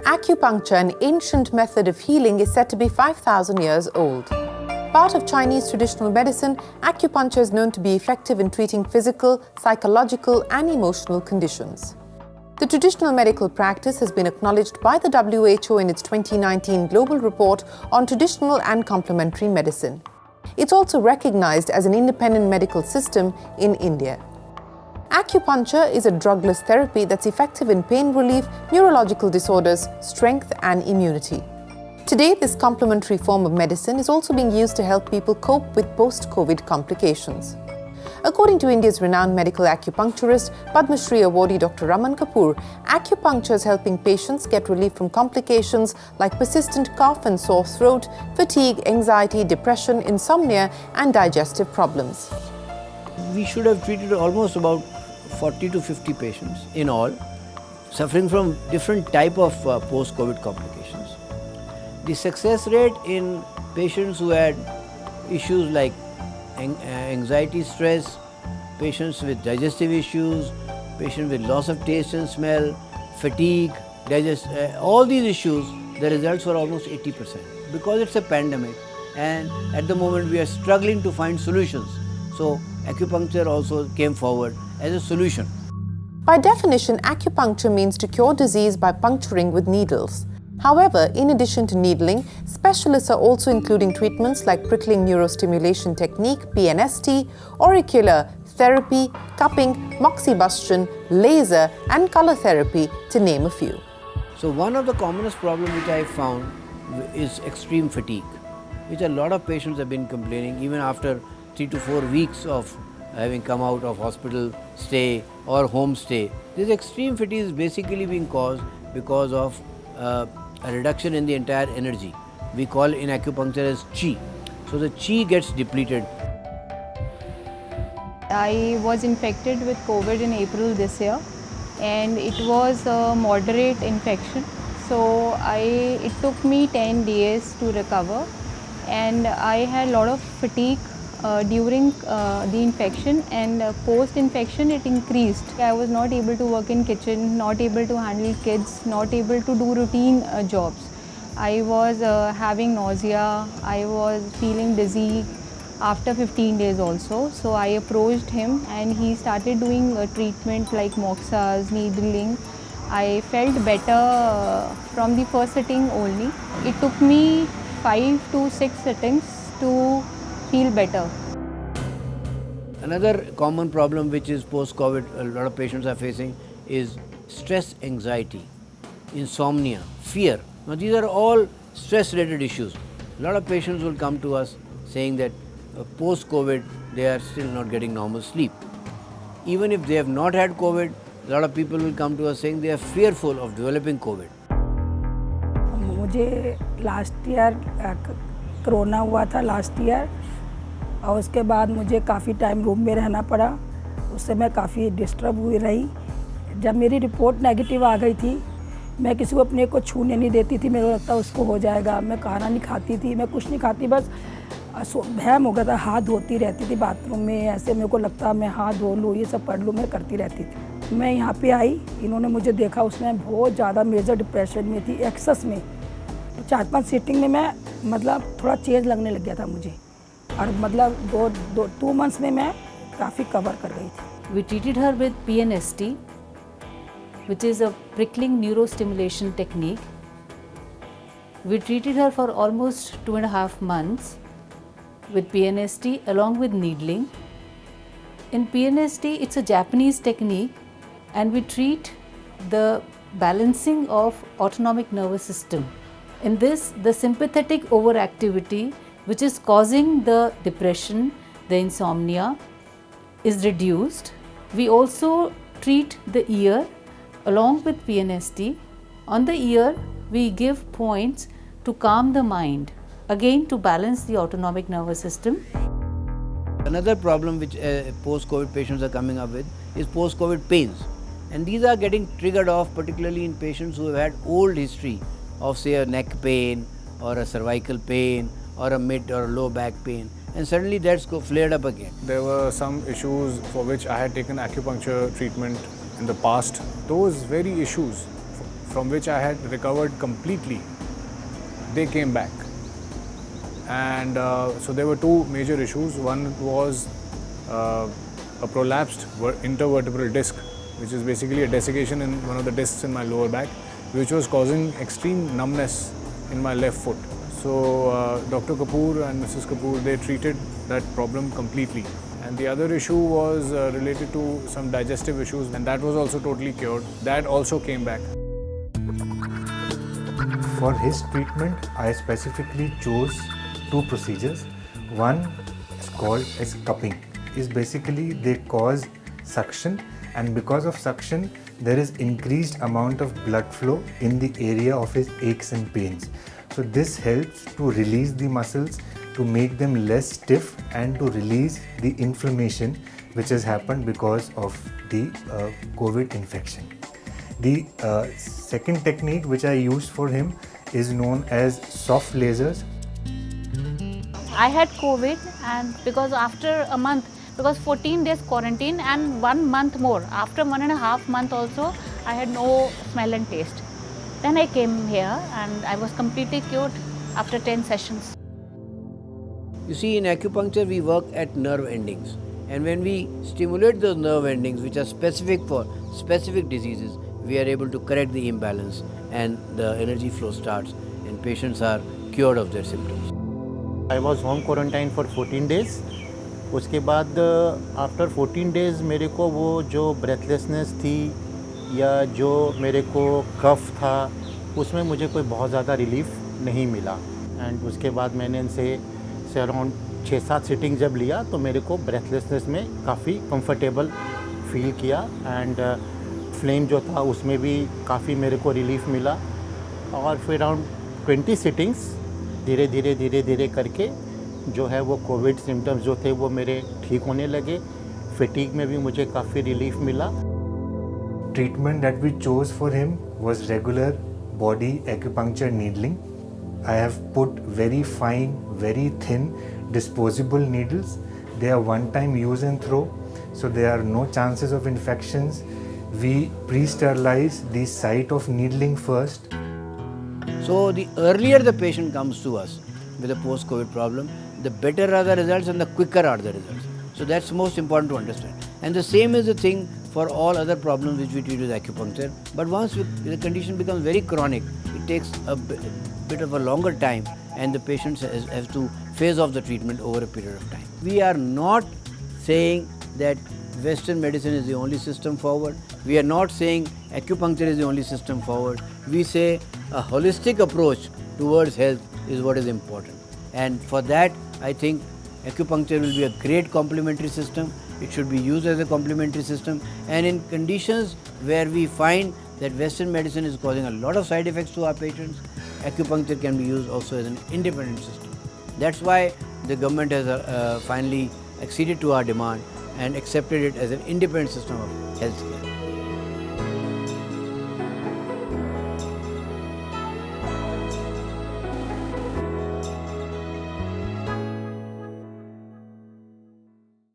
Acupuncture, an ancient method of healing, is said to be 5,000 years old. Part of Chinese traditional medicine, acupuncture is known to be effective in treating physical, psychological, and emotional conditions. The traditional medical practice has been acknowledged by the WHO in its 2019 Global Report on Traditional and Complementary Medicine. It's also recognized as an independent medical system in India. Acupuncture is a drugless therapy that's effective in pain relief, neurological disorders, strength, and immunity. Today, this complementary form of medicine is also being used to help people cope with post-COVID complications. According to India's renowned medical acupuncturist, Padma Shri awardee Dr. Raman Kapoor, acupuncture is helping patients get relief from complications like persistent cough and sore throat, fatigue, anxiety, depression, insomnia, and digestive problems. We should have treated almost about 40 to 50 patients in all, suffering from different type of post-COVID complications. The success rate in patients who had issues like anxiety, stress, patients with digestive issues, patients with loss of taste and smell, fatigue, all these issues, the results were almost 80%. Because it's a pandemic and at the moment we are struggling to find solutions. So acupuncture also came forward as a solution. By definition, acupuncture means to cure disease by puncturing with needles. However, in addition to needling, specialists are also including treatments like prickling neurostimulation technique, PNST, auricular therapy, cupping, moxibustion, laser, and color therapy, to name a few. So one of the commonest problems which I found is extreme fatigue, which a lot of patients have been complaining even after 3 to 4 weeks of having come out of hospital stay or home stay. This extreme fatigue is basically being caused because of a reduction in the entire energy. We call in acupuncture as chi. So the chi gets depleted. I was infected with COVID in April this year, and it was a moderate infection. So it took me 10 days to recover, and I had a lot of fatigue during the infection, and post-infection it increased. I was not able to work in kitchen, not able to handle kids, not able to do routine jobs. I was having nausea, I was feeling dizzy after 15 days also. So I approached him and he started doing a treatment like moxas, needling. I felt better from the first sitting only. It took me 5 to 6 sittings to feel better. Another common problem which is post-COVID a lot of patients are facing is stress, anxiety, insomnia, fear. Now these are all stress-related issues. A lot of patients will come to us saying that post-COVID they are still not getting normal sleep. Even if they have not had COVID, a lot of people will come to us saying they are fearful of developing COVID. मुझे last year corona हुआ था last year, और उसके बाद मुझे काफ़ी time room में रहना पड़ा। उससे मैं काफ़ी डिस्टर्ब हुई रही। जब मेरी रिपोर्ट नेगेटिव आ गई थी, मैं किसी को अपने को छूने नहीं देती थी। मेरे को लगता उसको हो जाएगा। मैं खाना नहीं खाती थी, मैं कुछ नहीं खाती, बस वहम हो गया था। हाथ धोती रहती थी बाथरूम में, ऐसे मेरे को लगता मैं हाथ धो लूँ, ये सब कर लूँ, मैं करती रहती थी। मैं यहाँ पे आई, इन्होंने मुझे देखा, उसमें बहुत ज़्यादा मेजर डिप्रेशन में थी, एक्सेस में। 4-5 सीटिंग में मैं मतलब थोड़ा चेंज लगने लग गया था मुझे, और मतलब 2 months में मैं काफ़ी कवर कर गई थी। We treated her with PNST, which is a prickling neurostimulation technique. We treated her for almost 2.5 months with PNST along with needling. In PNST, it's a Japanese technique, and we treat the balancing of autonomic nervous system. In this, the sympathetic overactivity, which is causing the depression, the insomnia, is reduced. We also treat the ear along with PNST. On the ear, we give points to calm the mind, again to balance the autonomic nervous system. Another problem which post-COVID patients are coming up with is post-COVID pains. And these are getting triggered off particularly in patients who have had old history of say a neck pain or a cervical pain or a mid or a low back pain, and suddenly that's flared up again. There were some issues for which I had taken acupuncture treatment in the past. Those very issues from which I had recovered completely, they came back. And so there were two major issues. One was a prolapsed intervertebral disc, which is basically a desiccation in one of the discs in my lower back, which was causing extreme numbness in my left foot. So Dr. Kapoor and Mrs. Kapoor, they treated that problem completely. And the other issue was related to some digestive issues, and that was also totally cured. That also came back. For his treatment, I specifically chose two procedures. One is called as cupping. Is basically they cause suction, and because of suction there is increased amount of blood flow in the area of his aches and pains. So this helps to release the muscles, to make them less stiff, and to release the inflammation which has happened because of the COVID infection. The second technique which I used for him is known as soft lasers. I had COVID, and because after a month, because 14 days quarantine and 1 month more, after 1.5 months also, I had no smell and taste. Then I came here and I was completely cured after 10 sessions. You see, in acupuncture we work at nerve endings, and when we stimulate those nerve endings which are specific for specific diseases, we are able to correct the imbalance and the energy flow starts and patients are cured of their symptoms. I was home quarantine for 14 days. उसके बाद after 14 days मेरे को वो जो breathlessness थी या जो मेरे को कफ था, उसमें मुझे कोई बहुत ज़्यादा रिलीफ नहीं मिला. एंड उसके बाद मैंने इनसे अराउंड 6-7 सिटिंग जब लिया तो मेरे को ब्रेथलेसनेस में काफ़ी कंफर्टेबल फील किया, एंड फ्लेम जो था उसमें भी काफ़ी मेरे को रिलीफ मिला. और फिर अराउंड 20 सिटिंग्स धीरे धीरे करके जो है वो कोविड सिम्टम्स जो थे वो मेरे ठीक होने लगे. फटीग में भी मुझे काफ़ी रिलीफ मिला. Treatment that we chose for him was regular body acupuncture needling. I have put very fine, very thin disposable needles. They are one-time use and throw, so there are no chances of infections. We pre-sterilize the site of needling first. So the earlier the patient comes to us with a post-COVID problem, the better are the results and the quicker are the results. So that's most important to understand. And the same is the thing for all other problems which we treat with acupuncture. But once the condition becomes very chronic, it takes a bit of a longer time, and the patients have to phase off the treatment over a period of time. We are not saying that Western medicine is the only system forward. We are not saying acupuncture is the only system forward. We say a holistic approach towards health is what is important. And for that, I think acupuncture will be a great complementary system. It should be used as a complementary system. And in conditions where we find that Western medicine is causing a lot of side effects to our patients, acupuncture can be used also as an independent system. That's why the government has finally acceded to our demand and accepted it as an independent system of healthcare.